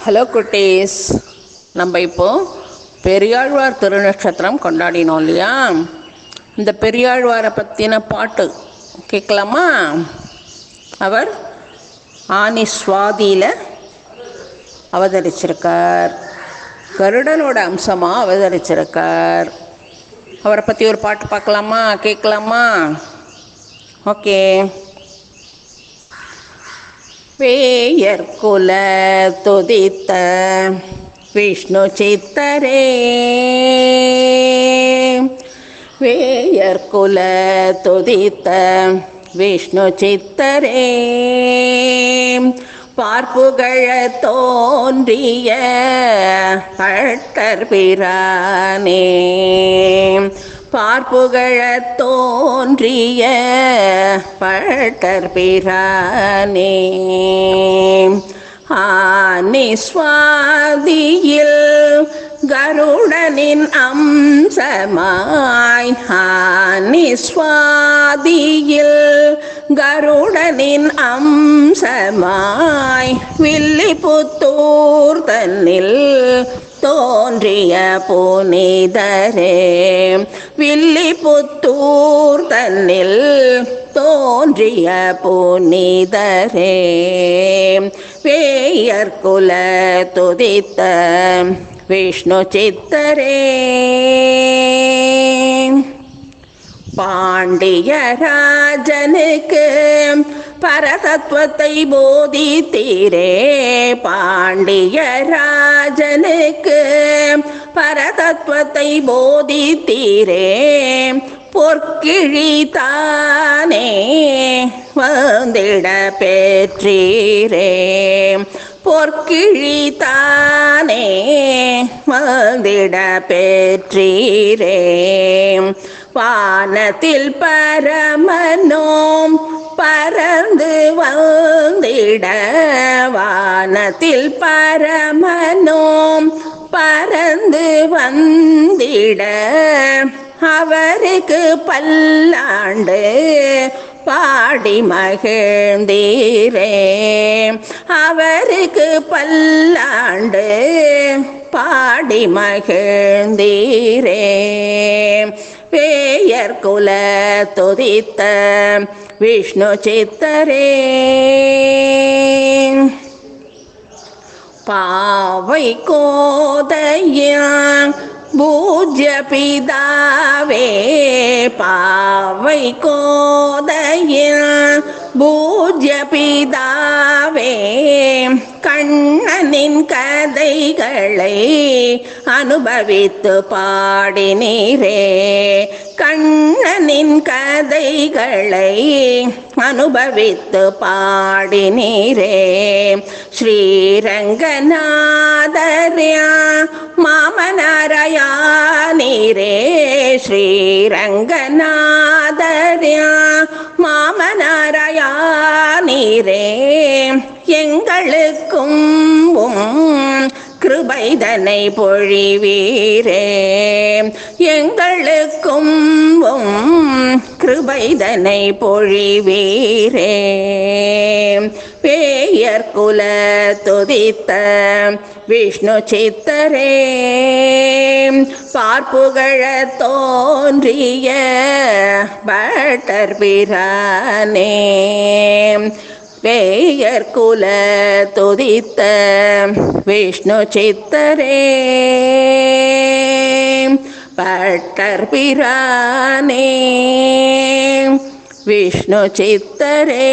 Hello குட்டீஸ், நம்ம இப்போது பெரியாழ்வார் திருநட்சத்திரம் கொண்டாடினோம் இல்லையா? இந்த பெரியாழ்வாரை பற்றின பாட்டு கேட்கலாமா? அவர் ஆனி சுவாதியில் அவதரிச்சிருக்கார், கருடனோட அம்சமாக அவதரிச்சிருக்கார். அவரை பற்றி ஒரு பாட்டு பார்க்கலாமா, கேட்கலாமா? ஓகே. வேயர்குல துதித்த விஷ்ணு சித்தரே, வேயர்குல துதித்த விஷ்ணு சித்தரே, பார்ப்புகழ தோன்றிய பட்டர் பிரானே, பார்ப்புகழ தோன்றிய பட்டர் பிரானே, ஆனி சுவாதியில் கருடனின் அம்சமாய், ஆனி சுவாதியில் கருடனின் அம்சமாய், வில்லிபுத்தூர் தன்னில் தோன்றிய புனிதரே, வில்லிபுத்தூர் தன்னில் தோன்றிய புனிதரே, வேயர்குல துதித்த விஷ்ணு சித்தரே, பாண்டிய ராஜனுக்கு பரதத்துவத்தை போதித்தீரே, பாண்டிய ராஜனுக்கு பரதத்துவத்தை போதித்தீரே, பொற்கிழி தானே வந்திட பெற்றீரே, பொற்கிழி தானே வந்திட பெற்றீரே, வானத்தில் பரமனோம் பறந்து வந்திட, வானத்தில் பரமனோம் பறந்து வந்திட, அவருக்கு பல்லாண்டு பாடி மகிழ்ந்தீரே, அவருக்கு பல்லாண்டு பாடி மகிழ்ந்தீரே, வேயர்குல துதித்த விஷ்ணு சித்தரே, பாவை கோதையா பூஜ்ய பிதாவே, பாவை கோதையா பூஜ்ய பிதாவே, கண்ணனின் கதைகளை அனுபவித்து பாடினீரே, கண்ணனின் கதைகளை அனுபவித்து பாடினீரே, ஸ்ரீரங்கநாதர்யா மாமனாரயா நீரே, ஸ்ரீரங்கநாதர்யா மாமனாரயா நீரே, எங்களுக்கும் கிருபைதனை பொழிவீரே, எங்களுக்கும் கிருபைதனை பொழிவீரே, வேயர்குல துதித்த விஷ்ணு சித்தரே, பார்ப்புகழ தோன்றிய பட்டர் பிரானே, வேயர்குல துதித்த விஷ்ணு சித்தரே, பட்டர் பிரானே, விஷ்ணு சித்தரே.